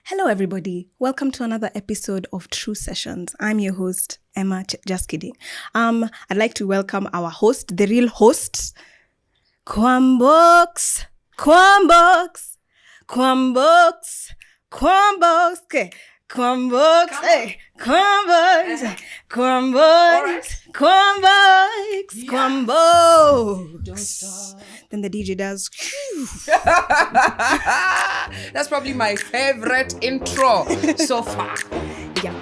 Hello, everybody. Welcome to another episode of True Sessions. I'm your host, Emma. Just kidding. I'd like to welcome our host, the real host, Kwambox. Kwambox. Kwambox. Kwambox. Okay. Kwambox. Hey. Kwambox. Kwambox. Kwambox. Yeah. Kwambox. Don't stop. Then the DJ does. That's probably my favorite intro so far. Yeah.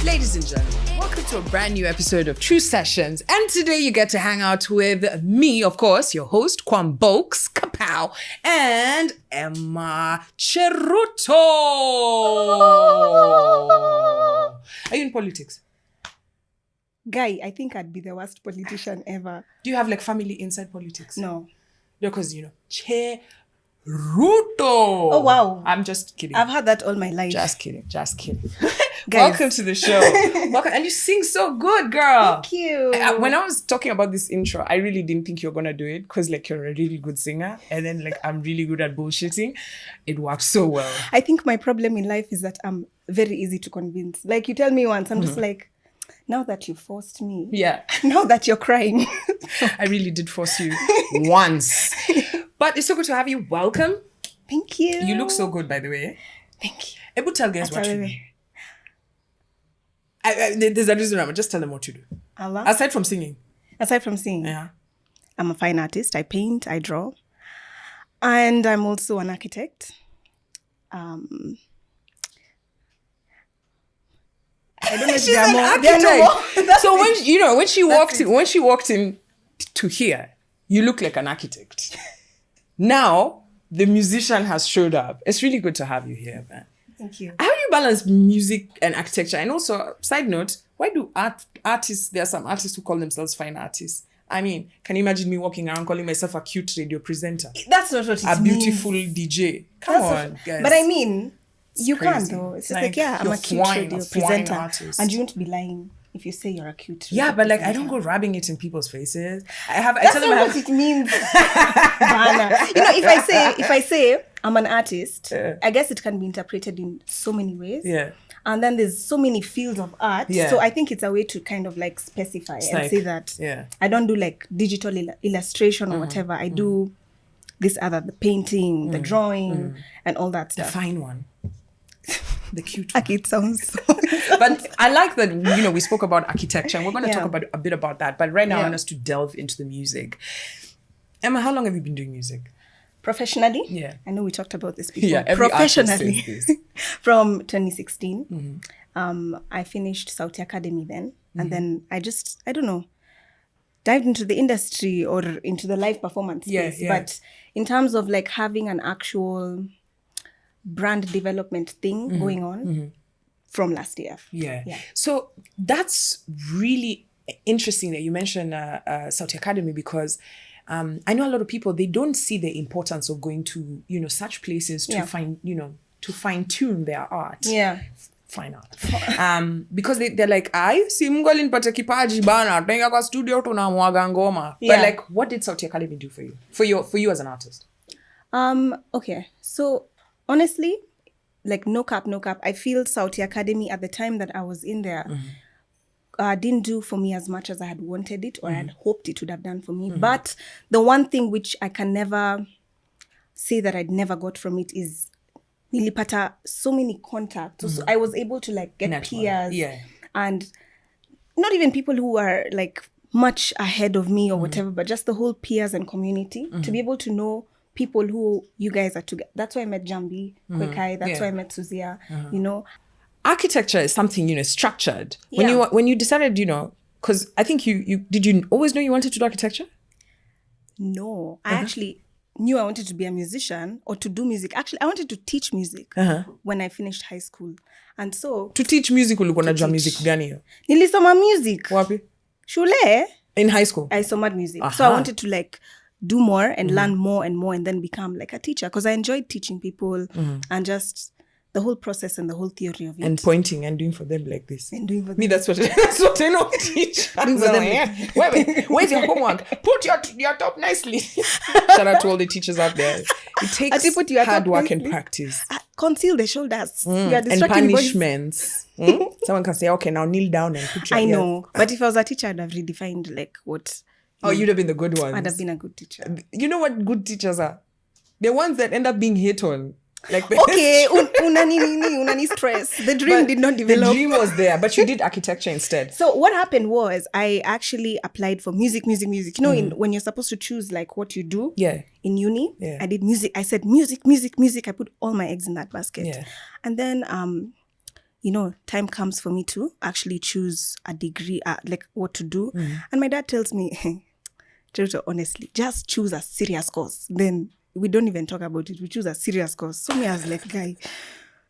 Ladies and gentlemen, welcome to a brand new episode of True Sessions. And today you get to hang out with me, of course, your host, Kwambox, Kapow, and Emma Cheruto. Are you in politics? Guy, I think I'd be the worst politician ever. Do you have like family inside politics? No. Because, Cheruto. Oh, wow. I'm just kidding. I've had that all my life. Just kidding. Guys. Welcome to the show. Welcome. And you sing so good, girl. Thank you. When I was talking about this intro, I really didn't think you were going to do it because like you're a really good singer. And then like I'm really good at bullshitting. It works so well. I think my problem in life is that I'm very easy to convince. Like you tell me once, I'm just like, now that you forced me. Yeah. Now that you're crying. I really did force you once. But it's so good to have you. Welcome. Thank you. You look so good, by the way. Thank you. Able to tell guys what you do. There's a reason. I'm just tell them what you do. Allah. Aside from singing. Yeah. I'm a fine artist. I paint, I draw. And I'm also an architect. I don't know if She's there are an more. architect. There are no more. So when she walked in to here, you look like an architect. Now the musician has showed up. It's really good to have you here, man. Thank you. How do you balance music and architecture? And also, side note, why do artists? There are some artists who call themselves fine artists. I mean, can you imagine me walking around calling myself a cute radio presenter? That's not what it means. A beautiful DJ. Come on, guys. But I mean, you crazy. can though. It's just Like, I'm you're a cute radio presenter. artist. And you won't be lying if you say you're a cute radio Yeah, but like I presenter. don't go rubbing it in people's faces. I That's tell them not I what have it means. Bana. If I say I'm an artist, I guess it can be interpreted in so many ways. yeah. And then there's so many fields of art. Yeah. So I think it's a way to kind of like specify and like- say that yeah. I don't do like digital illustration or whatever. I do this other, the painting, the drawing, and all that The stuff. fine one. The cute one. Like it sounds so... But I like that, we spoke about architecture and we're going to Yeah. talk about a bit about that. But right now I Yeah. want us to delve into the music. Emma, how long have you been doing music? Professionally? Yeah. I know we talked about this before. Yeah, every artist Professionally. says this. From 2016. I finished Sauti Academy then. And then I don't know, dived into the industry or into the live performance space. Yeah. But in terms of like having an actual brand development thing going on from last year. Yeah. Yeah. So that's really interesting that you mentioned Sauti Academy because I know a lot of people, they don't see the importance of going to, such places to Yeah. find, to fine tune their art. Yeah. Fine art. Because they're like, si mngali nipate kipaji bana, tunaingia kwa studio tunamwaga ngoma. Yeah. But like, what did Sauti Academy do for you? For you as an artist? Okay. So honestly, like no cap. I feel Sauti Academy at the time that I was in there didn't do for me as much as I had wanted it or I had hoped it would have done for me. But the one thing which I can never say that I'd never got from it is nilipata so many contacts. So I was able to like get Network. peers Yeah. and not even people who are like much ahead of me or whatever, but just the whole peers and community to be able to know people who you guys are together. That's why I met Jambi, Kwekai. That's why I met Suzia, Architecture is something, structured. Yeah. When you decided, because I think did you always know you wanted to do architecture? No, I actually knew I wanted to be a musician or to do music. Actually, I wanted to teach music when I finished high school. And so... To teach music, ulikuwa unajua music gani hiyo? Nilisoma music. Wapi? Shule. In high school? I somaed music. So I wanted to like do more and learn more and more and then become like a teacher because I enjoyed teaching people and just the whole process and the whole theory of it. And pointing and doing for them like this. And doing for Me, them. that's what I know teach. Doing for them. Wait, where's your homework? Put your top nicely. Shout out to all the teachers out there. It takes put your hard top work and nicely. practice. Conceal the shoulders. You are And distracting bodies. punishments. Someone can say, okay, now kneel down and put your I ear. know. But if I was a teacher, I'd have redefined like what... Oh, you'd have been the good ones. I'd have been a good teacher. You know what good teachers are? The ones that end up being hit on. Like Okay, unani stress. The dream did not develop. The dream was there, but you did architecture instead. So what happened was I actually applied for music. You know, when you're supposed to choose like what you do in uni, I did music. I said music. I put all my eggs in that basket. Yeah. And then, time comes for me to actually choose a degree, like what to do. And my dad tells me, hey, Cheruto, honestly, just choose a serious course. Then we don't even talk about it. We choose a serious course. So me, I was like, guy,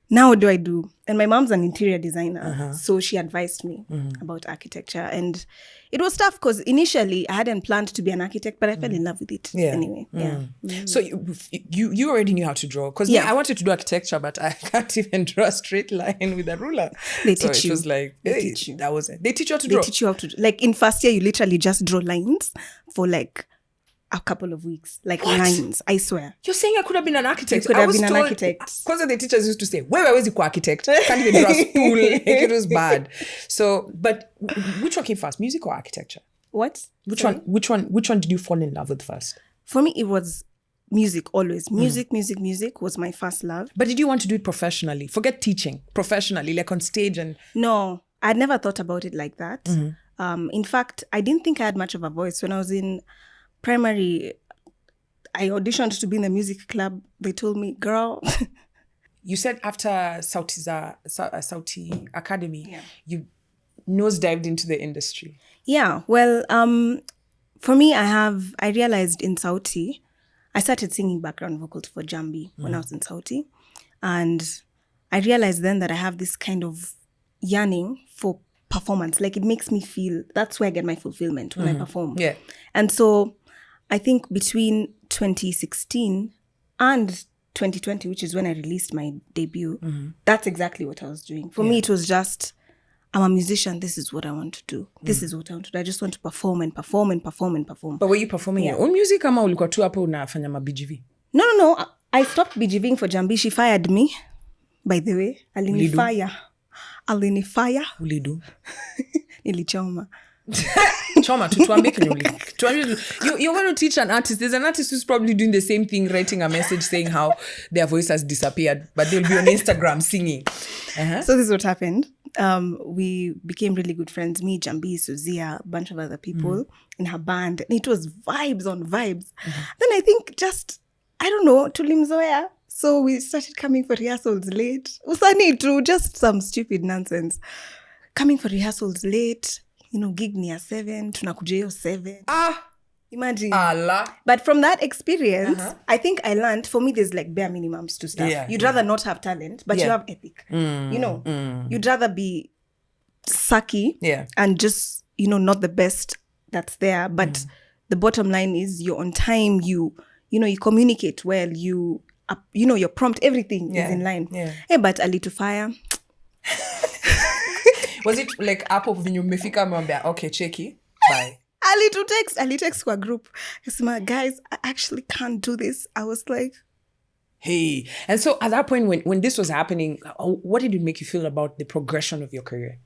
now what do I do? And my mom's an interior designer. So she advised me about architecture. And it was tough because initially I hadn't planned to be an architect, but I fell in love with it anyway. So you already knew how to draw. Because I wanted to do architecture, but I can't even draw a straight line with a ruler. They teach you. It was like, They teach you. That was it. They teach you how to draw. They teach you how to, like in first year, you literally just draw lines for like a couple of weeks, like lines, I swear. You're saying I could have been an architect? You could have been an architect. Because the teachers used to say, where was the architect? Can't even draw a spool. Like, it was bad. So, but which one came first, music or architecture? What? Which one did you fall in love with first? For me, it was music always. Music was my first love. But did you want to do it professionally? Forget teaching. Professionally, like on stage and... No, I'd never thought about it like that. In fact, I didn't think I had much of a voice. When I was in primary, I auditioned to be in the music club. They told me, girl... You said after Sauti Academy, you nosedived into the industry. Yeah, well, for me, I realized in Sauti, I started singing background vocals for Jambi when I was in Sauti. And I realized then that I have this kind of yearning for performance. Like it makes me feel, that's where I get my fulfillment when I perform. Yeah. And so I think between 2016 and 2020, which is when I released my debut, that's exactly what I was doing. For me, it was just, I'm a musician. This is what I want to do. This is what I want to do. I just want to perform and perform and perform and perform. But were you performing your own music ama ulikuwa tu hapo unafanya ma-BGV? No. I stopped BGVing for Jambi. She fired me, by the way. Alinifire. Ulidu. Nilichoma. Choma, you're going to teach an artist. There's an artist who's probably doing the same thing, writing a message saying how their voice has disappeared, but they'll be on Instagram singing. So this is what happened. We became really good friends. Me, Jambi, Suzia, a bunch of other people in her band. And it was vibes on vibes. Then I think I don't know, tulimzoea. So we started coming for rehearsals late. Usani too, just some stupid nonsense. Coming for rehearsals late. Gig near 7, tunakuja 7. Imagine. Allah. But from that experience, I think I learned, for me, there's like bare minimums to stuff. You'd rather not have talent, but you have ethic. You'd rather be sucky and just, not the best that's there. But the bottom line is you're on time, you communicate well, you're prompt, everything is in line. Hey, but a little fire. Was it like hapo venye umefika mwambia okay cheki bye? A little text kwa group. I guys, I actually can't do this. I was like, hey. And so at that point when this was happening, what did it make you feel about the progression of your career?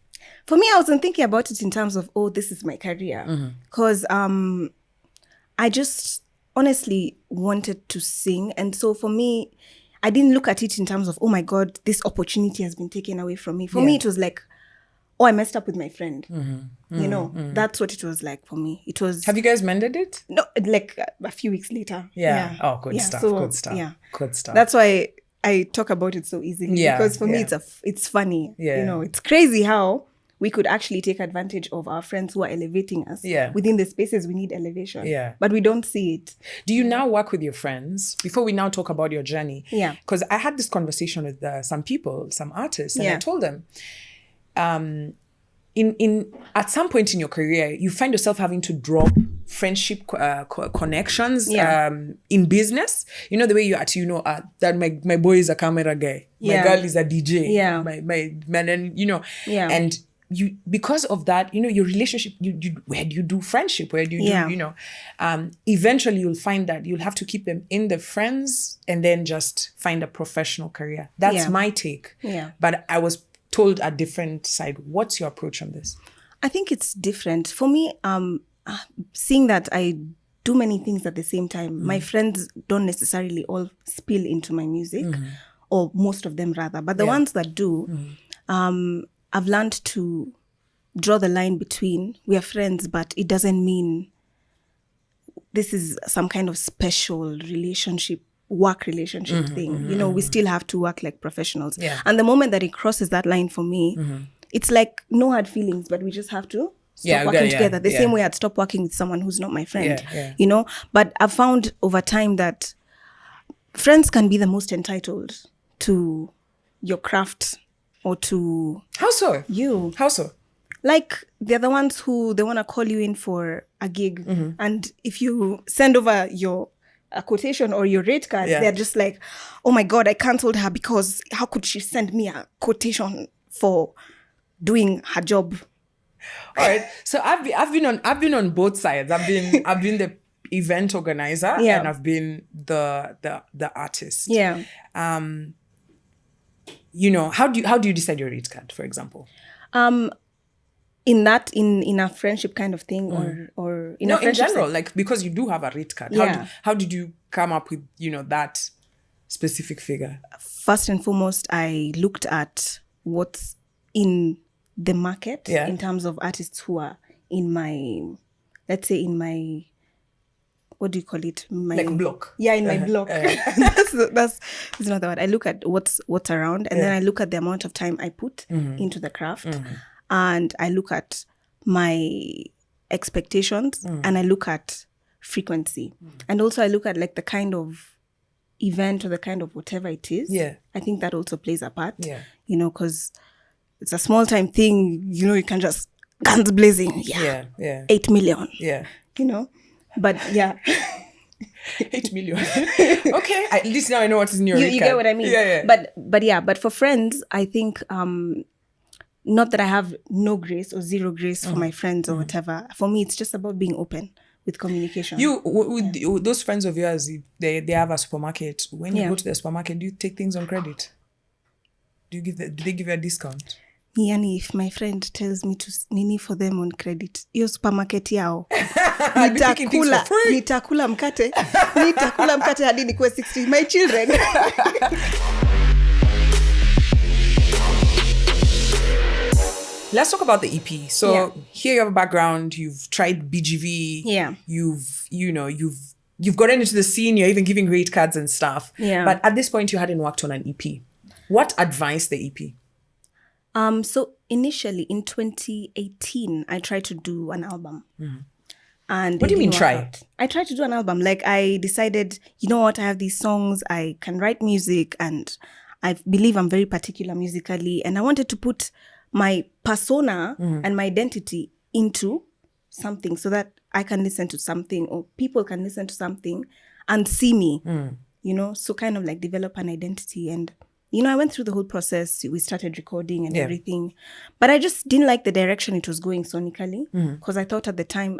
For me, I wasn't thinking about it in terms of, this is my career. Because I just honestly wanted to sing. And so for me, I didn't look at it in terms of, oh my God, this opportunity has been taken away from me. For me, it was like, I messed up with my friend. That's what it was like for me. It was. Have you guys mended it? No, like a few weeks later. Yeah. Oh, good stuff. So, good stuff. Yeah. Good stuff. That's why I talk about it so easily. Yeah. Because for me, it's funny. Yeah. It's crazy how we could actually take advantage of our friends who are elevating us within the spaces we need elevation. Yeah. But we don't see it. Do you now work with your friends? Before we now talk about your journey. Yeah. Because I had this conversation with some people, some artists, and I told them, in at some point in your career, you find yourself having to drop friendship connections Yeah. in business. You know, the way you actually, that my boy is a camera guy. My Yeah. girl is a DJ. Yeah. My man, and, Yeah. and you, because of that, your relationship, where do you do friendship? Where do you Yeah. do, eventually you'll find that you'll have to keep them in the friends and then just find a professional career. That's Yeah. my take. Yeah. But I was told a different side. What's your approach on this? I think it's different. For me, seeing that I do many things at the same time, my friends don't necessarily all spill into my music, or most of them rather. But the ones that do, I've learned to draw the line between, we are friends, but it doesn't mean this is some kind of special relationship, work relationship thing. We still have to work like professionals. Yeah. And the moment that it crosses that line for me, it's like no hard feelings, but we just have to stop working together. The same way I'd stop working with someone who's not my friend, But I've found over time that friends can be the most entitled to your craft or to How so? you. How so? Like, they're the ones who, they want to call you in for a gig. And if you send over a quotation or your rate card, they're just like, oh my God, I cancelled her because how could she send me a quotation for doing her job? All right. So I've been on both sides. I've been the event organizer and I've been the artist. Yeah. How do you decide your rate card, for example? In a friendship kind of thing, or in a friendship in general, like, because you do have a rate card. How did you come up with that specific figure? First and foremost, I looked at what's in the market in terms of artists who are in my, let's say, in my, what do you call it? Like block. Yeah, in my block. That's not the word. I look at what's around, and then I look at the amount of time I put into the craft, and I look at my expectations, and I look at frequency, and also I look at like the kind of event or the kind of whatever it is. Yeah, I think that also plays a part. Yeah, because it's a small time thing. You can just guns blazing. Yeah. 8 million. Yeah. But yeah. 8 million. Okay. At least now I know what is in your You get what I mean? Yeah. But for friends, I think not that I have no grace or zero grace for my friends or whatever. For me, it's just about being open with communication. With those friends of yours, they have a supermarket. When you go to the supermarket, do you take things on credit? Do they give you a discount? Yani, if my friend tells me to nini for them on credit, hiyo supermarket yao, nitakula mkate hadi nikuwe 60. My children. Let's talk about the EP. So here you have a background. You've tried BGV. Yeah. You've gotten into the scene. You're even giving rate cards and stuff. Yeah. But at this point, you hadn't worked on an EP. What advised the EP? So initially in 2018, I tried to do an album. And what do you mean try? I tried to do an album. Like, I decided, you know what, I have these songs, I can write music, and I believe I'm very particular musically. And I wanted to put my persona and my identity into something so that I can listen to something, or people can listen to something and see me, so kind of like develop an identity. And I went through the whole process. We started recording and everything. But I just didn't like the direction it was going sonically, because I thought at the time,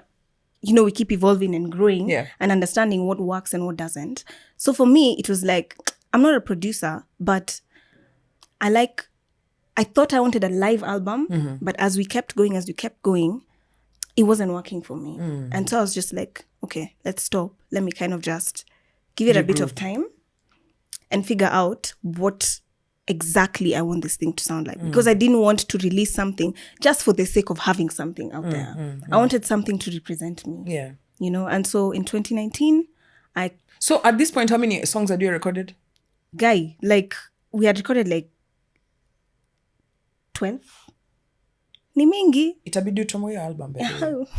we keep evolving and growing and understanding what works and what doesn't. So for me, it was like, I'm not a producer, but I thought I wanted a live album, but as we kept going, it wasn't working for me. And so I was just like, okay, let's stop. Let me kind of just give it a bit of time and figure out what exactly I want this thing to sound like. Because I didn't want to release something just for the sake of having something out there. I wanted something to represent me. Yeah. And so in 2019, So at this point, how many songs had you recorded? Guy, like, we had recorded like 12. Ni mingi. Itabidi utomo your album, baby.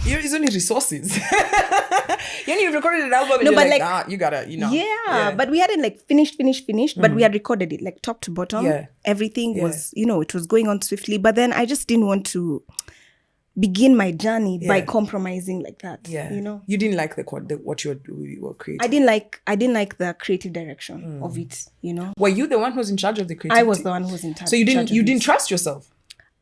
It's only resources. You've recorded an album and No, you're but like, you gotta, Yeah, but we hadn't like finished, but we had recorded it like top to bottom. Yeah. Everything was, it was going on swiftly. But then I just didn't want to begin my journey by compromising like that. Yeah. You know, you didn't like what you were creating. I didn't like the creative direction of it. You know, were you the one who was in charge of the creativity? I was the one who was in charge. So you didn't trust yourself.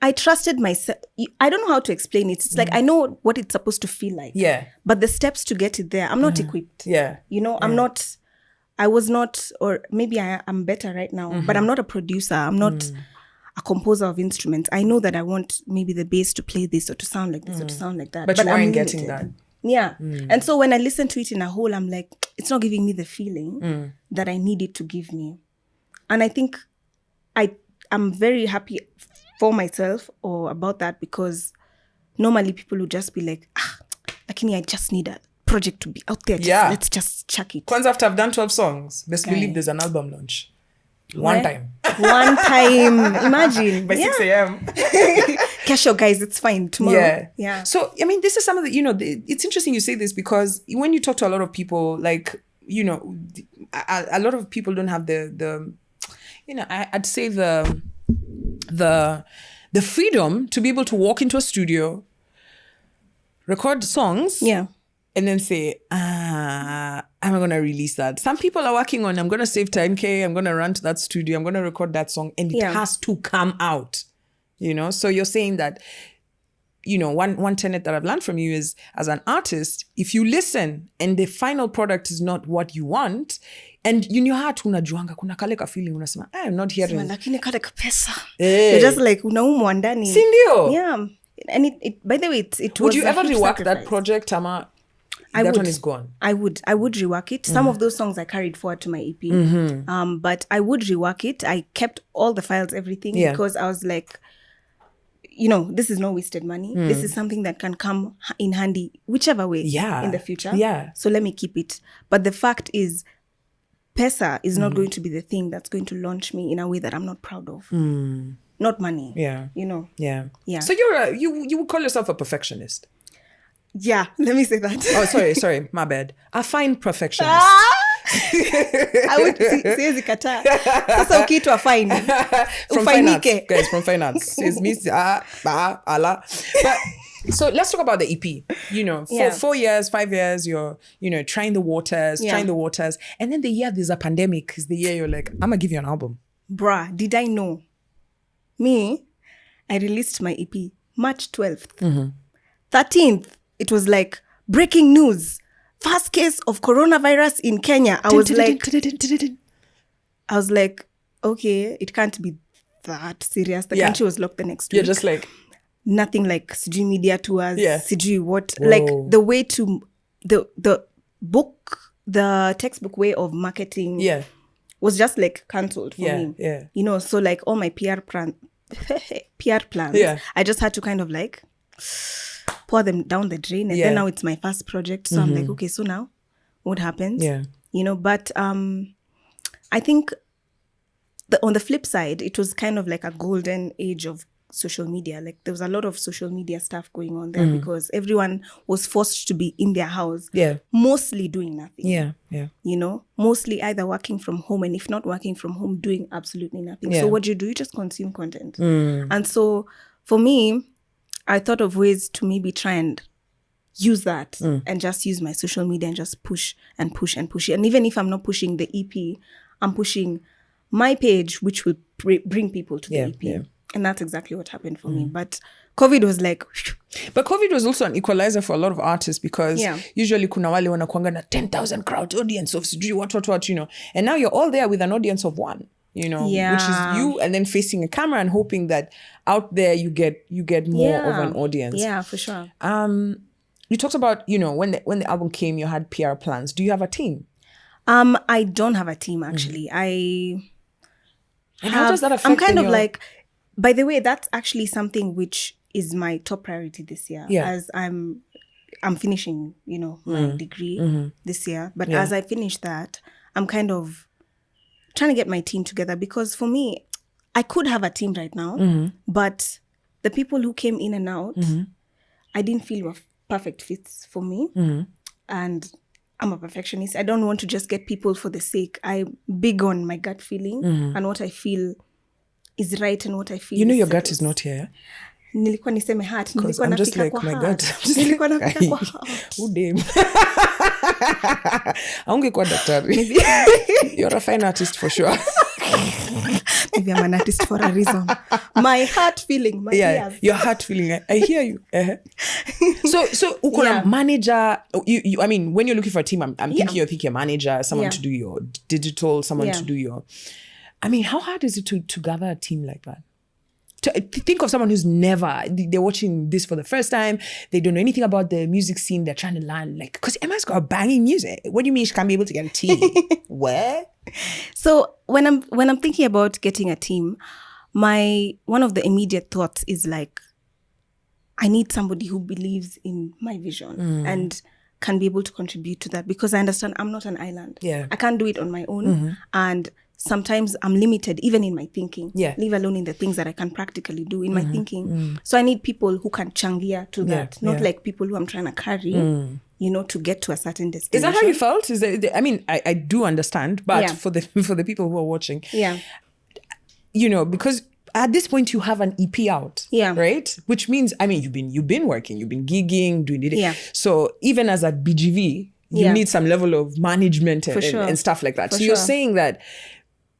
I trusted myself. I don't know how to explain it. It's like I know what it's supposed to feel like. Yeah. But the steps to get it there, I'm not equipped. Yeah. You know, I was not, or maybe I'm better right now, but I'm not a producer. I'm not a composer of instruments. I know that I want maybe the bass to play this or to sound like this or to sound like that. But you weren't getting that. Yeah. And so when I listen to it in a whole, I'm like, it's not giving me the feeling that I need it to give me. And I think I'm very happy for myself or about that, because normally people would just be like, lakini I just need a project to be out there. Let's just chuck it. Kwanzaa, after I've done 12 songs, best believe there's an album launch. One time. Imagine. By 6 a.m. Kesho, guys, it's fine. Tomorrow. Yeah. So, I mean, this is some of the, it's interesting you say this, because when you talk to a lot of people, like, a lot of people don't have the I'd say the freedom to be able to walk into a studio, record songs, and then say, I'm going to release that. Some people are working on, I'm going to save 10K, I'm going to run to that studio, I'm going to record that song, and it has to come out, So you're saying that, one tenet that I've learned from you is, as an artist, if you listen and the final product is not what you want, and in your heart unajuanga kuna kale ka feeling unasema I'm not hearing lakini kale ka pesa you're just like unaumwa ndani, si ndio? Yeah. And it by the way it would was you ever rework sacrifice. that project, Ama? That one is gone. I would rework it. Some of those songs I carried forward to my EP. But I would rework it. I kept all the files, everything, because I was like, this is no wasted money. This is something that can come in handy whichever way in the future. Yeah. So let me keep it. But the fact is, pesa is not going to be the thing that's going to launch me in a way that I'm not proud of. Not money. Yeah. Yeah. So you would call yourself a perfectionist. Yeah, let me say that. Oh, sorry, my bad. I find perfectionist. I would siwezi kataa. Sasa ukiitwa fine. From finance, guys, from finance. Says me, Allah. But so let's talk about the EP. 4 years, 5 years, you're, trying the waters. And then the year there's a pandemic is the year you're like, I'm gonna give you an album. Bruh, did I know? Me, I released my EP March 12th. 13th, it was like, breaking news. First case of coronavirus in Kenya. I was like, okay, it can't be that serious. The country was locked the next week. You're just like, nothing like CG media tours, CG what. Whoa. Like the way to the book, the textbook way of marketing was just like cancelled for me. Yeah. So like all my PR plans, I just had to kind of like pour them down the drain. And then now it's my first project. So I'm like, okay, so now what happens? Yeah. But I think on the flip side, it was kind of like a golden age of social media. Like there was a lot of social media stuff going on there because everyone was forced to be in their house. Yeah. Mostly doing nothing. Yeah. Mostly either working from home, and if not working from home, doing absolutely nothing. So what do? You just consume content. And so for me, I thought of ways to maybe try and use that and just use my social media and just push and push and push it. And even if I'm not pushing the EP, I'm pushing my page, which will bring people to the EP. Yeah. And that's exactly what happened for me. But COVID was like... But COVID was also an equalizer for a lot of artists because usually kuna wale wanakuanga na 10,000 crowd audience of what, And now you're all there with an audience of one. Which is you, and then facing a camera and hoping that out there you get more of an audience. Yeah, for sure. You talked about, when the album came, you had PR plans. Do you have a team? I don't have a team actually. How does that affect? I'm kind of like, by the way, that's actually something which is my top priority this year. Yeah. As I'm finishing, my degree this year. But as I finish that, I'm kind of trying to get my team together, because for me, I could have a team right now, but the people who came in and out, I didn't feel were perfect fits for me. And I'm a perfectionist. I don't want to just get people for the sake. I'm big on my gut feeling and what I feel is right and what I feel your gut is not here. nilikuwa niseme heart, Because nilikuwa I'm just nafika like, kwa my heart. God. I'm just Nilikuwa like, nafika kwa heart. who damn? Aungekuwa daktari. You're a fine artist for sure. Maybe I'm an artist for a reason. My heart feeling, my ears. Your heart feeling. I hear you. So uko na manager. I mean, when you're looking for a team, I'm thinking you're thinking a manager, someone to do your digital, someone to do your. I mean, how hard is it to gather a team like that? To think of someone who's they're watching this for the first time. They don't know anything about the music scene. They're trying to learn, like, because Emma's got banging music. What do you mean she can't be able to get a team? What? So when I'm thinking about getting a team, one of the immediate thoughts is like, I need somebody who believes in my vision and can be able to contribute to that, because I understand I'm not an island. Yeah. I can't do it on my own. And sometimes I'm limited even in my thinking, leave alone in the things that I can practically do in my thinking. So I need people who can changia to that, not like people who I'm trying to carry, to get to a certain destination. Is that how you felt? I mean, I do understand, but for the people who are watching, because at this point you have an EP out, right? Which means, I mean, you've been working, you've been gigging, doing it. So even as a BGV, you need some level of management and stuff like that. You're saying that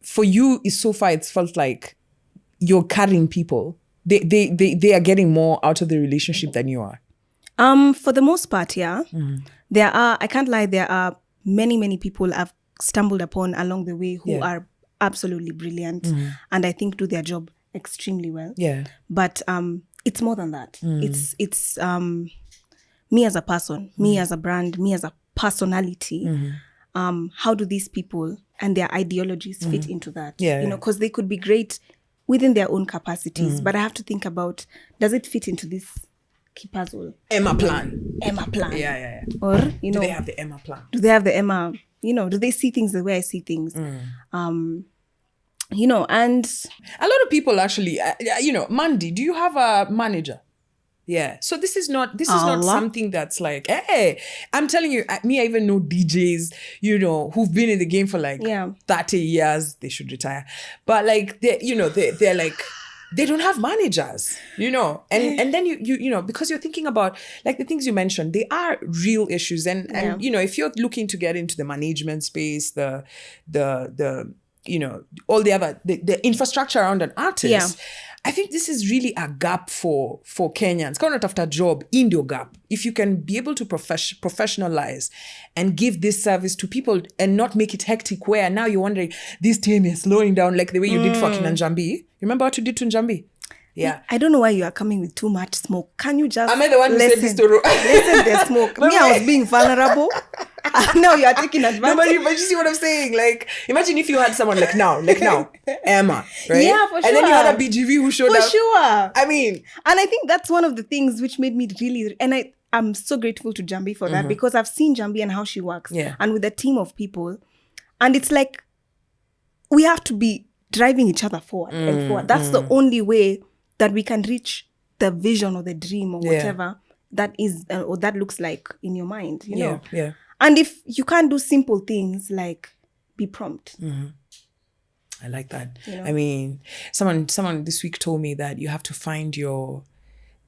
for you, so far it's felt like you're carrying people. They are getting more out of the relationship than you are. For the most part, there are. I can't lie. There are many people I've stumbled upon along the way who are absolutely brilliant, and I think do their job extremely well. But it's more than that. It's me as a person, me as a brand, me as a personality. How do these people and their ideologies fit into that? Because they could be great within their own capacities, but I have to think about, does it fit into this key puzzle? Emma plan. Yeah. Or, do they have the Emma plan? Do they have the Emma, do they see things the way I see things? And a lot of people actually, Mandy, do you have a manager? Yeah. So this is not something that's like, hey, I'm telling you, I even know DJs, who've been in the game for like 30 years. They should retire. But like, they're like, they don't have managers, and then you because you're thinking about like the things you mentioned, they are real issues. And if you're looking to get into the management space, the all the other, the infrastructure around an artist, I think this is really a gap for Kenyans. Kind of after job, Indio gap. If you can be able to professionalize and give this service to people and not make it hectic, where now you're wondering, this team is slowing down like the way you did for Njambi. Remember what you did to Njambi? Yeah. I don't know why you are coming with too much smoke. Can you just Am I the one who said this to listen the smoke? Me, I was being vulnerable. Now you are taking advantage. No, but you see what I'm saying? Like, imagine if you had someone like now, Emma, right? Yeah, for sure. And then you had a BGV who showed up. For sure. I mean. And I think that's one of the things which made me really, and I'm so grateful to Jambi for that, because I've seen Jambi and how she works. And with a team of people. And it's like, we have to be driving each other forward and forward. That's the only way that we can reach the vision or the dream or whatever that is, or that looks like in your mind, you know? Yeah. And if you can't do simple things like be prompt. I like that. I mean, someone this week told me that you have to find your,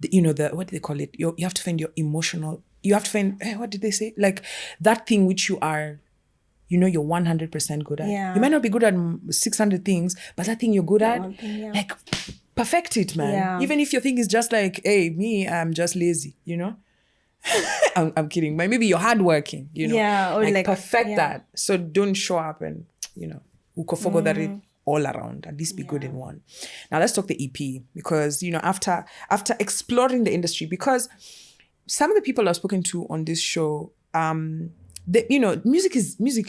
what do they call it? You have to find your emotional, you have to find, what did they say? Like that thing which you are, you're 100% good at. You might not be good at 600 things, but that thing you're good at, like perfect it, man. Even if your thing is just like, hey, me, I'm just lazy, I'm kidding. But maybe you're hardworking, or like perfect that. So don't show up and, ukofogo that it all around. At least be good in one. Now let's talk the EP, because, after exploring the industry, because some of the people I've spoken to on this show, music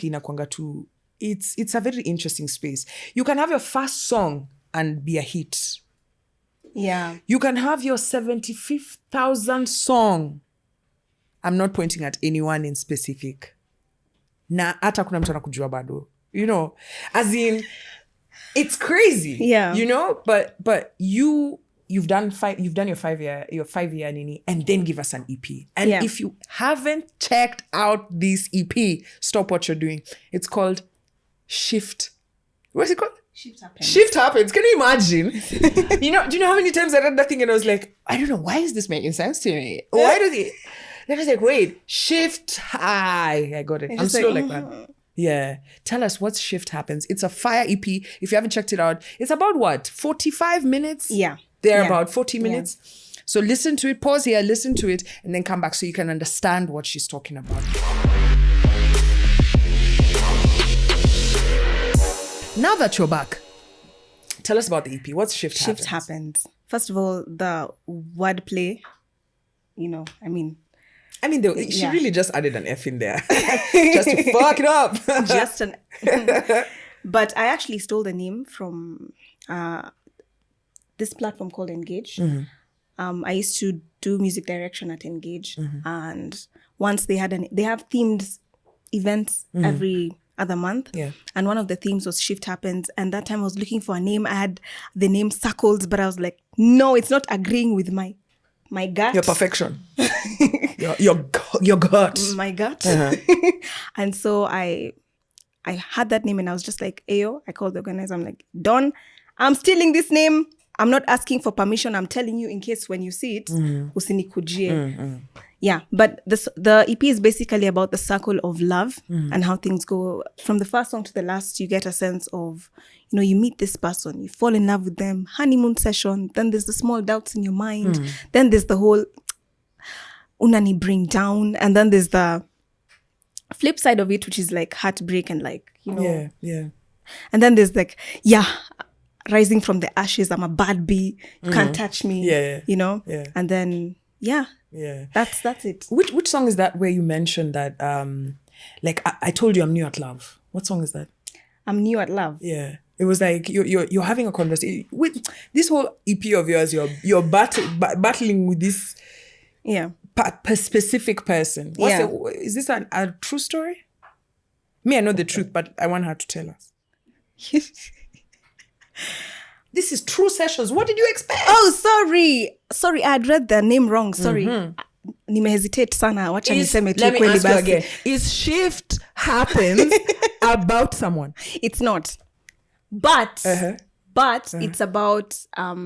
inakwanga too. It's a very interesting space. You can have your first song and be a hit. You can have your 75,000 song. I'm not pointing at anyone in specific. Na hata kuna mtu anakujua bado. As in, it's crazy. But you've done your 5 year nini, and then give us an EP. And if you haven't checked out this EP, stop what you're doing. It's called Shift. What's it called? Shift happens. Shift happens. Can you imagine? Do you know how many times I read that thing and I was like, I don't know, why is this making sense to me? Why does it? Then I was like, wait, shift. I got it. I'm slow like that. Yeah. Tell us what's Shift Happens. It's a fire EP. If you haven't checked it out, it's about what? 45 minutes? Yeah. They're about 40 minutes. Yeah. So listen to it, pause here, listen to it, and then come back so you can understand what she's talking about. Now that you're back, tell us about the EP. What's Shift Happens? Shift Happens. First of all, the wordplay, she really just added an F in there. Just to fuck it up. But I actually stole the name from this platform called Engage. Mm-hmm. I used to do music direction at Engage. Mm-hmm. And once they have themed events every other month. Yeah. And one of the themes was Shift Happens. And that time I was looking for a name. I had the name Circles, but I was like, no, it's not agreeing with my gut. Your perfection. your gut. My gut. Uh-huh. And so I had that name and I was just like, Ayo, I called the organizer. I'm like, Don, I'm stealing this name. I'm not asking for permission. I'm telling you in case when you see it, usinikujie. Yeah, but the EP is basically about the circle of love and how things go. From the first song to the last, you get a sense of, you meet this person, you fall in love with them, honeymoon session, then there's the small doubts in your mind, then there's the whole unani bring down, and then there's the flip side of it, which is like heartbreak and like, Yeah. And then there's like, rising from the ashes, I'm a bad bee, you can't touch me, Yeah. And then, yeah, that's it. Which song is that where you mentioned that, I told you I'm new at love? What song is that? I'm new at love. Yeah. It was like you're having a conversation with this whole EP of yours. You're battling with this specific person. Is this a true story? Me, I know the truth, but I want her to tell us. This is True Sessions. What did you expect? Oh, sorry, I had read the name wrong. Sorry. Nimehesitate sana. Wacha niseme tu kweli basi. Let me ask you again. Is Shift Happens about someone? It's not. But it's about a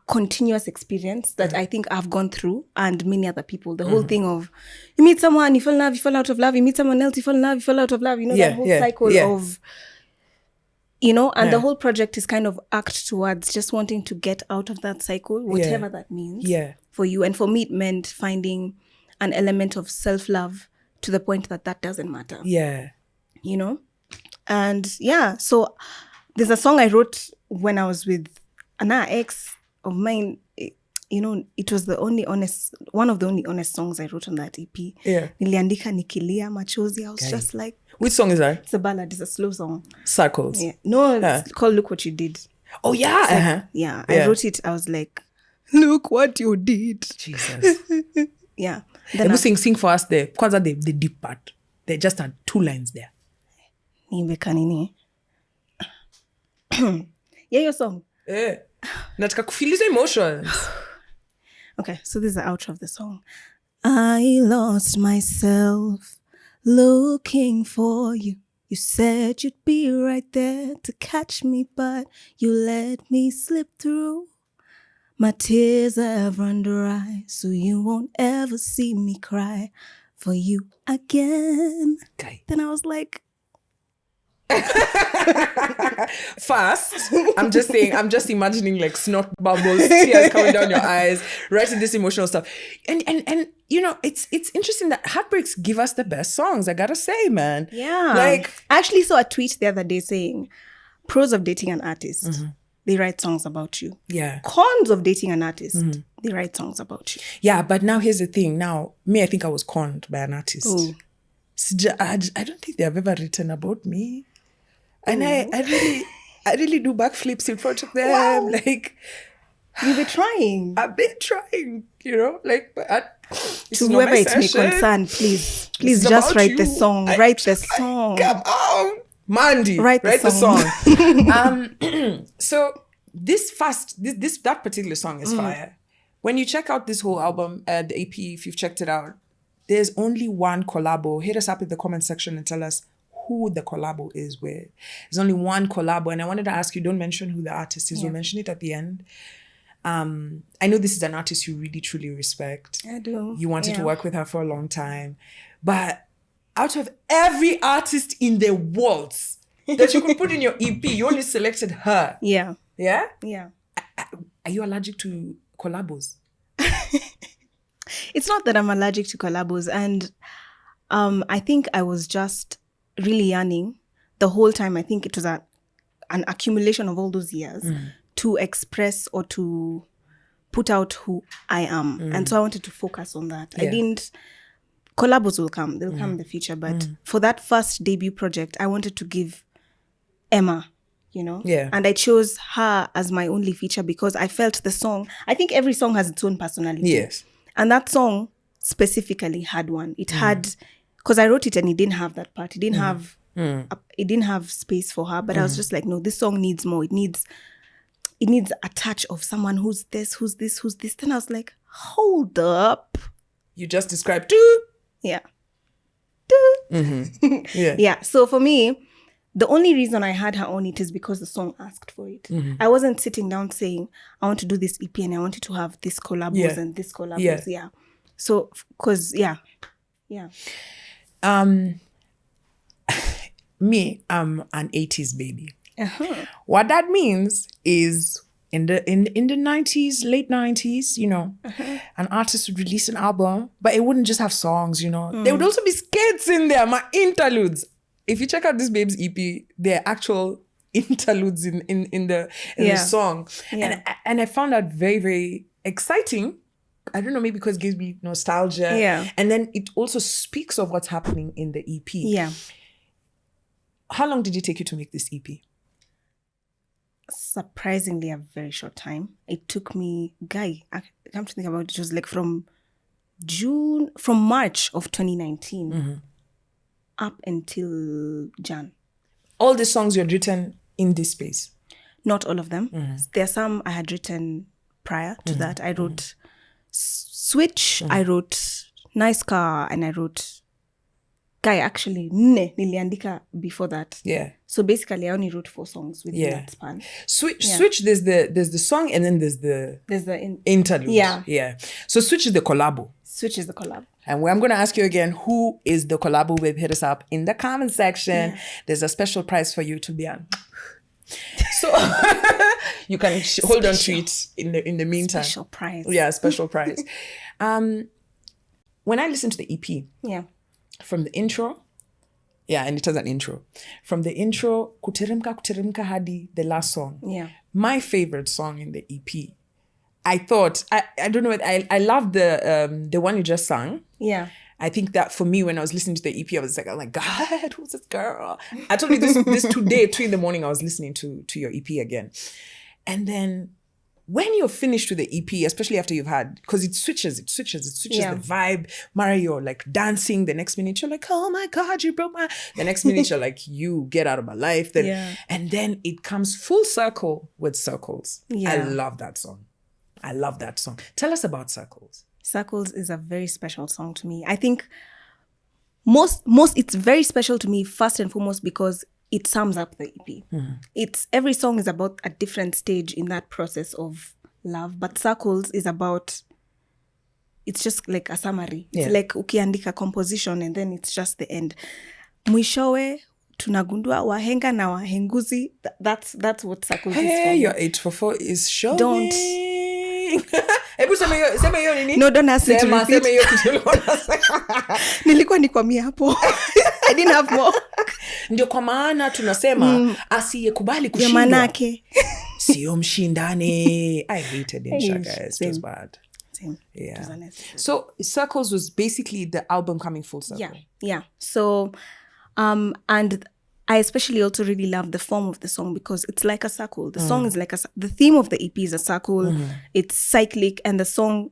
continuous experience that I think I've gone through and many other people. The whole thing of you meet someone, you fall in love, you fall out of love, you meet someone else, you fall in love, you fall out of love. That whole cycle of, and the whole project is kind of act towards just wanting to get out of that cycle, whatever that means for you. And for me, it meant finding an element of self-love to the point that doesn't matter. Yeah. And so there's a song I wrote when I was with an ex of mine. It was one of the only honest songs I wrote on that EP. Yeah. Niliandika nikilia machozi. I was just like... Which song is that? It's a ballad. It's a slow song. Circles? Yeah. No, it's called Look What You Did. Oh, yeah. Yeah. I wrote it. I was like, look what you did. Jesus. Yeah. Then sing for us the deep part. There just are 2 lines there. Nimbeka nini? Your song. Nataka kufiliza emotions. Okay, so this is the outro of the song. I lost myself looking for you. You said you'd be right there to catch me, but you let me slip through. My tears have run dry, so you won't ever see me cry for you again. Okay. Then I was like... Fast. I'm just imagining like snot bubbles, tears coming down your eyes, writing this emotional stuff. And it's interesting that heartbreaks give us the best songs, I gotta say, man. Yeah. Like, I actually saw a tweet the other day saying, pros of dating an artist, they write songs about you. Yeah. Cons of dating an artist, they write songs about you. Yeah, but now here's the thing. Now, I think I was conned by an artist. Ooh. I don't think they have ever written about me. And I really do backflips in front of them. Wow. Like, you've been trying. I've been trying, but to whoever it may concern, please just write the song. Write the song. Come on, Mandy. Write the song. So that particular song is fire. When you check out this whole album, the EP, if you've checked it out, there's only one collabo. Hit us up in the comment section and tell us who the collabo is with. There's only one collabo, and I wanted to ask you, don't mention who the artist is. We'll mention it at the end. I know this is an artist you really, truly respect. I do. You wanted to work with her for a long time. But out of every artist in the world that you could put in your EP, you only selected her. Yeah. Yeah? Yeah. Are you allergic to collabos? It's not that I'm allergic to collabos. And I think I was just really yearning the whole time. I think it was an accumulation of all those years to express or to put out who I am. And so I wanted to focus on that. Yeah. I didn't... Collabos will come. They'll come in the future. But for that first debut project, I wanted to give Emma, you know? Yeah. And I chose her as my only feature because I felt the song... I think every song has its own personality. Yes. And that song specifically had one. It had... Because I wrote it and it didn't have that part. It didn't have... it didn't have space for her. But I was just like, no, this song needs more. It needs a touch of someone who's this, who's this, who's this. Then I was like, hold up. You just described two. Yeah. Yeah. Yeah. So for me, the only reason I had her on it is because the song asked for it. I wasn't sitting down saying, I want to do this EP and I want it to have this collabos and this collabos. Yeah. So, because, yeah. Me, I'm an 80s baby. What that means is in the 90s, late 90s, you know, an artist would release an album, but it wouldn't just have songs, you know. There would also be skits in there, my interludes. If you check out this babe's EP, there are actual interludes in the song. Yeah. And I found that very, very exciting. I don't know, maybe because it gives me nostalgia. Yeah. And then it also speaks of what's happening in the EP. Yeah. How long did it take you to make this EP? Surprisingly, a very short time. It took me, I come to think about it, it was like from March of 2019 up until Jan. All the songs you had written in this space? Not all of them. There are some I had written prior to that. I wrote Switch, I wrote Nice Car, and I wrote actually niliandika before that. Yeah. So basically I only wrote 4 songs within that span. Switch, there's the song and then there's the interlude. Yeah. So Switch is the collabo. Switch is the collab. And I'm going to ask you again, who is the collabo with? Hit us up in the comment section. There's a special prize for you to be on. So you can hold on to it in the meantime. Special prize. Yeah, special prize. When I listen to the EP, from the intro, and it has an intro. From the intro, Kuteremka Hadi, the last song. Yeah. My favorite song in the EP. I thought, I don't know, I love the one you just sang. Yeah. I think that for me, when I was listening to the EP, I was like, oh my God, who's this girl? I told you this today, 2 a.m, I was listening to your EP again. And then when you're finished with the EP, especially after you've had, because it switches the vibe. Mara, you're like dancing. The next minute, you're like, oh my God, you broke my... The next minute, you're like, you get out of my life. And then it comes full circle with Circles. Yeah. I love that song. Tell us about Circles. Circles is a very special song to me. I think most it's very special to me first and foremost because it sums up the EP. It's every song is about a different stage in that process of love, but Circles is about, it's just like a summary. It's like ukiandika composition and then it's just the end. Mwishowe tunagundua wahenga na wahenguzi. That's what Circles is for. Hey, your 844 is showing. Don't. No, don't ask me to repeat. Nilikuwa nikwamia hapo. I didn't have more. Ndio kwa maana tunasema asiyekubali kushindwa manake sio mshindani. I hated Insha, guys. It was bad. Same. Yeah. So Circles was basically the album coming full circle. Yeah. So and I especially also really love the form of the song because it's like a circle. The song is like the theme of the EP is a circle. It's cyclic and the song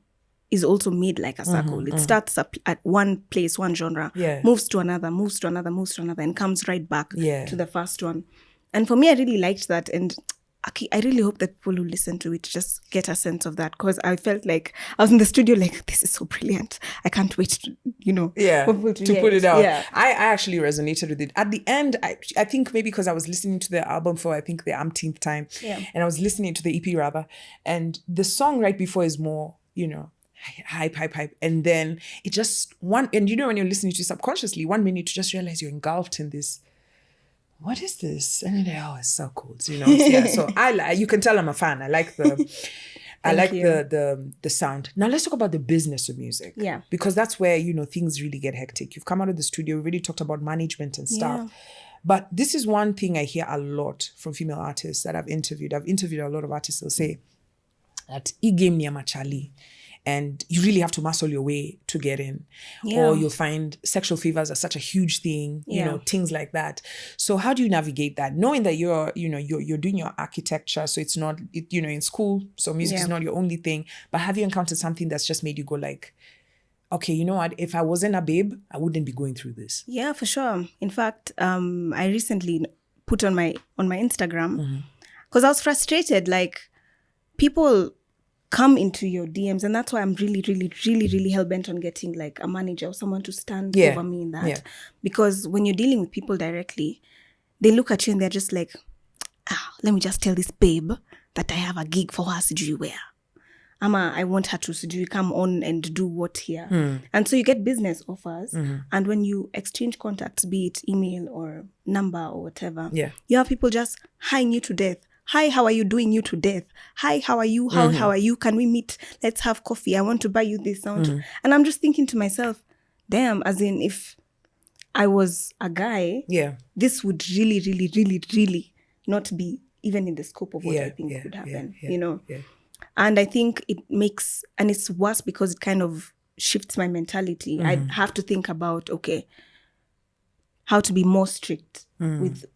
is also made like a circle. It starts up at one place, one genre, moves to another, and comes right back to the first one. And for me, I really liked that. And okay, I really hope that people who listen to it just get a sense of that, because I felt like I was in the studio like, this is so brilliant. I can't wait to, for people to hear put it out. Yeah. I actually resonated with it. At the end, I think maybe because I was listening to the album for, I think, the umpteenth time. Yeah. And I was listening to the EP rather. And the song right before is more, hype. And then it just and when you're listening to it subconsciously, 1 minute you just realize you're engulfed in this. What is this? And then, it's so cool. Yeah. So you can tell I'm a fan. I like the the sound. Now let's talk about the business of music. Yeah. Because that's where, things really get hectic. You've come out of the studio, we really talked about management and stuff. Yeah. But this is one thing I hear a lot from female artists that I've interviewed. I've interviewed a lot of artists who'll say that e-game near machali. And you really have to muscle your way to get in. Yeah. Or you'll find sexual favors are such a huge thing, things like that. So how do you navigate that? Knowing that you're doing your architecture, so it's not, in school, so music is not your only thing. But have you encountered something that's just made you go like, okay, you know what? If I wasn't a babe, I wouldn't be going through this. Yeah, for sure. In fact, I recently put on my Instagram, because I was frustrated. Like, people come into your DMs, and that's why I'm really, really, really, really hell-bent on getting like a manager or someone to stand over me in that. Because when you're dealing with people directly, they look at you and they're just like, let me just tell this babe that I have a gig for her, sijui where. Ama, I want her to sijui come on and do what here. And so you get business offers, and when you exchange contacts, be it email or number or whatever, you have people just hiring you to death. Hi, how are you doing? You to death. Hi, how are you? How are you? Can we meet? Let's have coffee. I want to buy you this. And I'm just thinking to myself, damn, as in if I was a guy, this would really, really, really, really not be even in the scope of what I think could happen, And I think it makes, and it's worse because it kind of shifts my mentality. I have to think about, okay, how to be more strict with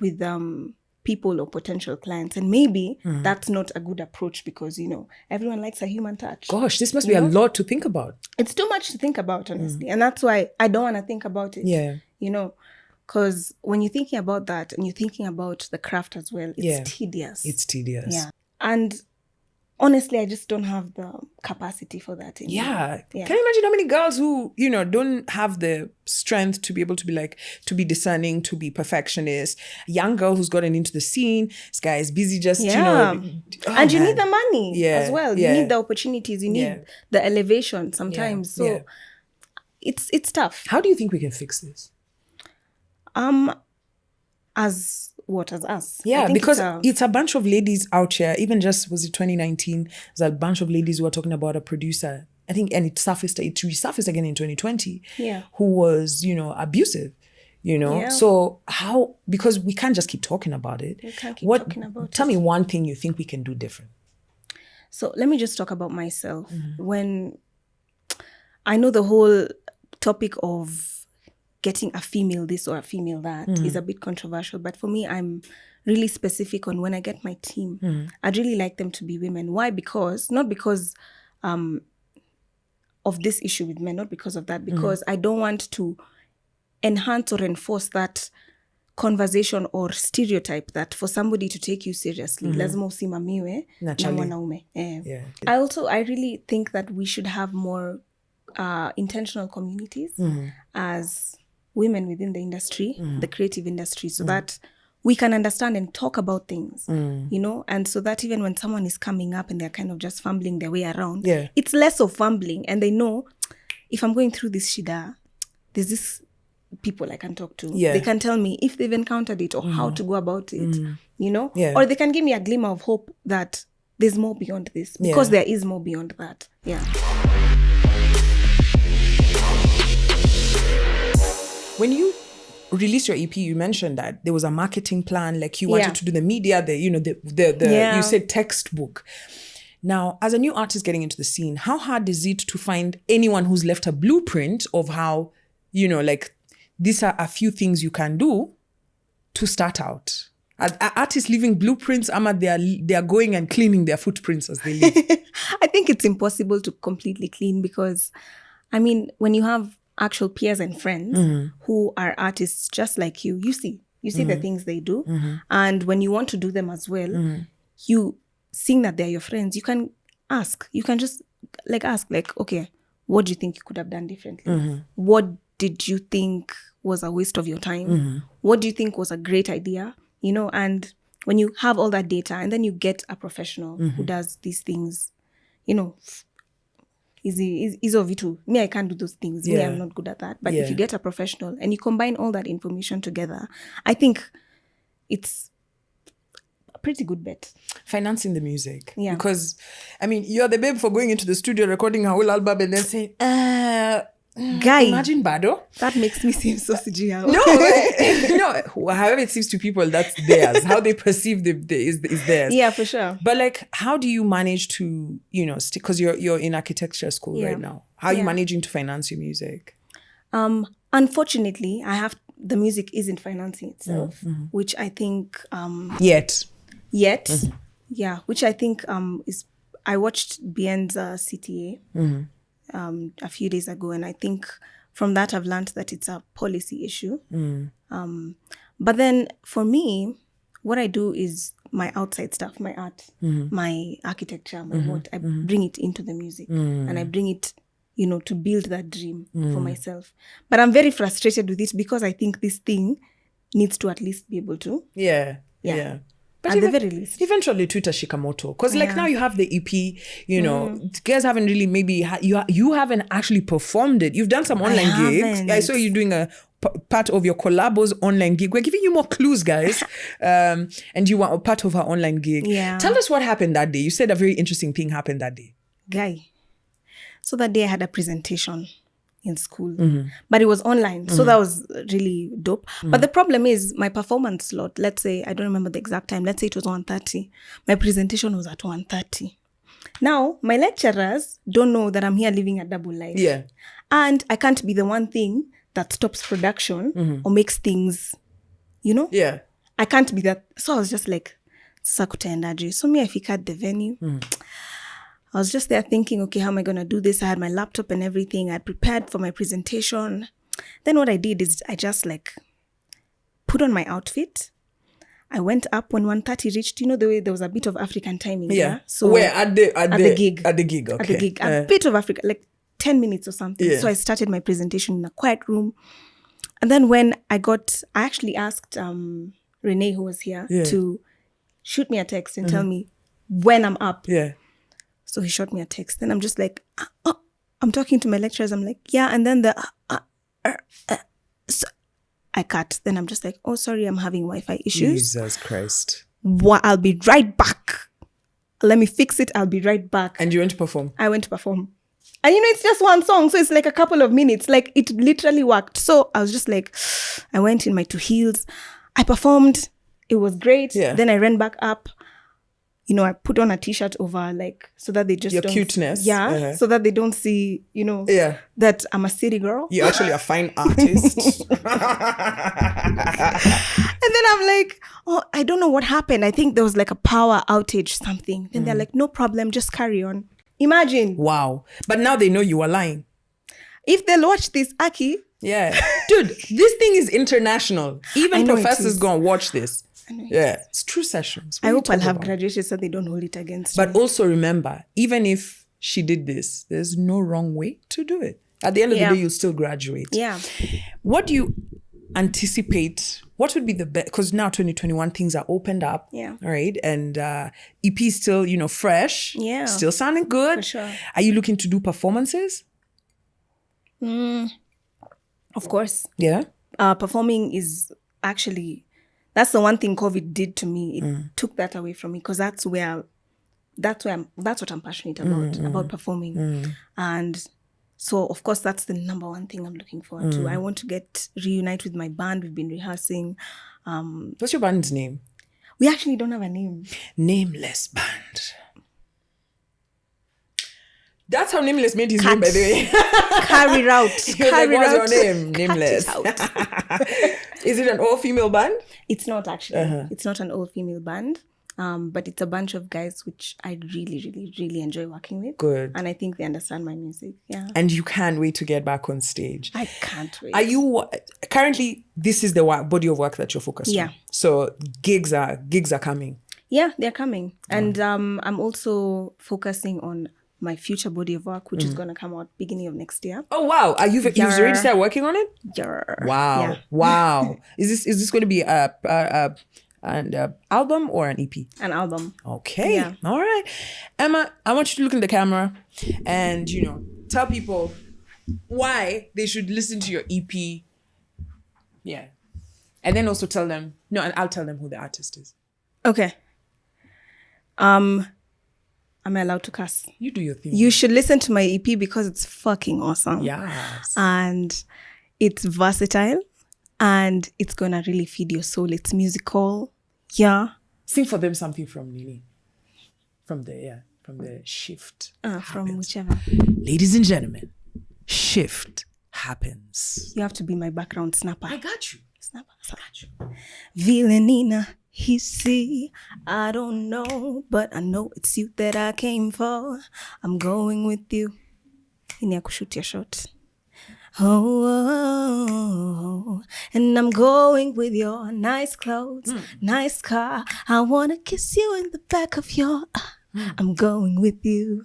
people or potential clients, and maybe that's not a good approach because everyone likes a human touch. Gosh, this must be a lot to think about. It's too much to think about, honestly, and that's why I don't want to think about it. Because when you're thinking about that and you're thinking about the craft as well, it's tedious. And honestly, I just don't have the capacity for that anymore. Can you imagine how many girls who, don't have the strength to be able to be like, to be discerning, to be perfectionist. A young girl who's gotten into the scene, this guy is busy just, and you need the money as well. You need the opportunities. You need the elevation sometimes. So it's tough. How do you think we can fix this? As us? Yeah, because it's a bunch of ladies out here, even just, was it 2019? There's a bunch of ladies who are talking about a producer, I think, and it resurfaced again in 2020, who was, abusive, So how, because we can't just keep talking about it. We can't keep talking about it. Tell me one thing you think we can do different. So let me just talk about myself. When I know the whole topic of getting a female this or a female that is a bit controversial. But for me, I'm really specific on when I get my team. I'd really like them to be women. Why? Not because of this issue with men, not because of that, because I don't want to enhance or enforce that conversation or stereotype that for somebody to take you seriously, lazima usimamiwe na mwanaume. I really think that we should have more intentional communities as women within the industry, the creative industry, so that we can understand and talk about things, and so that even when someone is coming up and they're kind of just fumbling their way around, it's less of fumbling, and they know, if I'm going through this shida, there's this people I can talk to. They can tell me if they've encountered it or how to go about it, or they can give me a glimmer of hope that there's more beyond this, because there is more beyond that. When you released your EP, you mentioned that there was a marketing plan, like you wanted to do the media, you said textbook. Now, as a new artist getting into the scene, how hard is it to find anyone who's left a blueprint of how, like, these are a few things you can do to start out? Are artists leaving blueprints, ama they are going and cleaning their footprints as they leave? I think it's impossible to completely clean because, when you have actual peers and friends who are artists just like you see the things they do. And when you want to do them as well, you seeing that they're your friends, you can ask. You can just ask, okay, what do you think you could have done differently? What did you think was a waste of your time? What do you think was a great idea? And when you have all that data and then you get a professional who does these things, easy of it too. Me, I can't do those things. Me, I'm not good at that. But if you get a professional and you combine all that information together, I think it's a pretty good bet. Financing the music. Yeah. Because, you're the babe for going into the studio, recording a whole album and then saying, Guy. Imagine Bado. That makes me seem so CGI. No, however it seems to people, that's theirs. How they perceive is theirs. Yeah, for sure. But how do you manage to, because you're in architecture school right now. How are you managing to finance your music? Unfortunately, the music isn't financing itself, which I think... Yet. Yeah, which I think is... I watched Bien's CTA a few days ago, and I think from that I've learned that it's a policy issue. But then for me, what I do is my outside stuff, my art, my architecture, my what, I bring it into the music and I bring it, to build that dream for myself. But I'm very frustrated with it because I think this thing needs to at least be able to. Yeah. But at the very least. Eventually Twitter Shikamoto. Because now you have the EP, guys haven't really you haven't actually performed it. You've done some online gigs. I saw you doing a part of your collabos online gig. We're giving you more clues, guys. And you were a part of her online gig. Yeah. Tell us what happened that day. You said a very interesting thing happened that day. Guy. So that day I had a presentation in school, but it was online. So that was really dope. But the problem is my performance slot, let's say, I don't remember the exact time. Let's say it was 1:30. My presentation was at 1:30. Now, my lecturers don't know that I'm here living a double life. Yeah. And I can't be the one thing that stops production or makes things, Yeah. I can't be that. So I was just like, sakutaendaje. So me, I figured the venue. I was just there thinking, okay, how am I going to do this? I had my laptop and everything. I prepared for my presentation. Then what I did is I just put on my outfit. I went up when 1:30 reached, the way there was a bit of African timing. Yeah. So where? At the gig? At the gig, okay. At the gig. A bit of Africa, 10 minutes or something. Yeah. So I started my presentation in a quiet room. And then when I actually asked Renee, who was here, to shoot me a text and tell me when I'm up. Yeah. So he shot me a text. Then I'm just like, I'm talking to my lecturers. I'm like, yeah. And then so I cut. Then I'm just like, oh, sorry, I'm having Wi-Fi issues. Jesus Christ. I'll be right back. Let me fix it. I'll be right back. And you went to perform? I went to perform. And it's just one song. So it's like a couple of minutes. It literally worked. So I was just like, I went in my 2 heels. I performed. It was great. Yeah. Then I ran back up. I put on a t-shirt over so that they just your don't... cuteness. Yeah, so that they don't see, that I'm a city girl. You're actually a fine artist. And then I'm like, oh, I don't know what happened. I think there was a power outage, something. Then they're like, no problem, just carry on. Imagine. Wow. But now they know you are lying. If they'll watch this, Aki. Yeah. Dude, this thing is international. Even professors go and watch this. Yeah, it's true sessions. I hope I'll have graduated so they don't hold it against me. But me. Also remember, even if she did this, there's no wrong way to do it. At the end of the day, you'll still graduate. Yeah. What do you anticipate? What would be the best? Because now 2021, things are opened up. Yeah. All right. And EP is still, fresh. Yeah. Still sounding good. For sure. Are you looking to do performances? Of course. Yeah. Performing is actually... That's the one thing COVID did to me. It took that away from me because that's what I'm passionate about performing. And so, of course, that's the number one thing I'm looking forward to. I want to reunite with my band. We've been rehearsing. What's your band's name? We actually don't have a name. Nameless Band. That's how Nameless made his name, by the way. Carry out. Carry out. What's your name? Nameless. Is it an all-female band? It's not actually. It's not an all-female band. But it's a bunch of guys which I really, really, really enjoy working with. Good. And I think they understand my music. Yeah. And you can't wait to get back on stage. I can't wait. Are you currently? This is the body of work that you're focused on. Yeah. So gigs are coming. Yeah, they're coming. And I'm also focusing on my future body of work, which is going to come out beginning of next year. Oh wow! You've already started working on it? Yeah. Wow! Yeah. Wow! Is this going to be an album or an EP? An album. Okay. Yeah. All right. Emma, I want you to look in the camera and tell people why they should listen to your EP. Yeah. And then also tell them, and I'll tell them who the artist is. Okay. Am I allowed to cuss? You do your thing. You should listen to my EP because it's fucking awesome. Yes. And it's versatile and it's gonna really feed your soul. It's musical. Yeah. Sing for them something from Nini. From the shift. From happens. whichever. Ladies and gentlemen, shift happens. You have to be my background snapper. I got you. Snapper. I got you. Villainina, he see, I don't know, but I know it's you that I came for. I'm going with you. Ini ya kushoot your shot. Oh, and I'm going with your nice clothes, nice car. I wanna kiss you in the back of your. I'm going with you.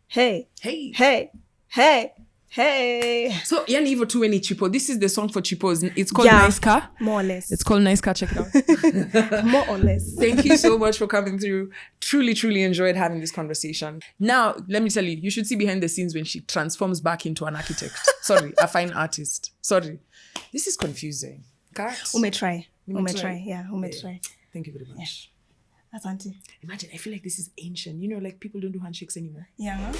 Hey, Hey. hey, hey, hey. So, yani hivyo tu ni Chipo. This is the song for Chipos. It's called Yeah, Nice Car. more or less. It's called Nice Car. Check it out. More or less. Thank you so much for coming through. Truly, truly enjoyed having this conversation. Now, let me tell you, you should see behind the scenes when she transforms back into an architect. Sorry, a fine artist. Sorry. This is confusing. Kat? Try. try. Yeah, try. Thank you very much. That's auntie. Imagine, I feel like this is ancient. Like people don't do handshakes anymore. Yeah.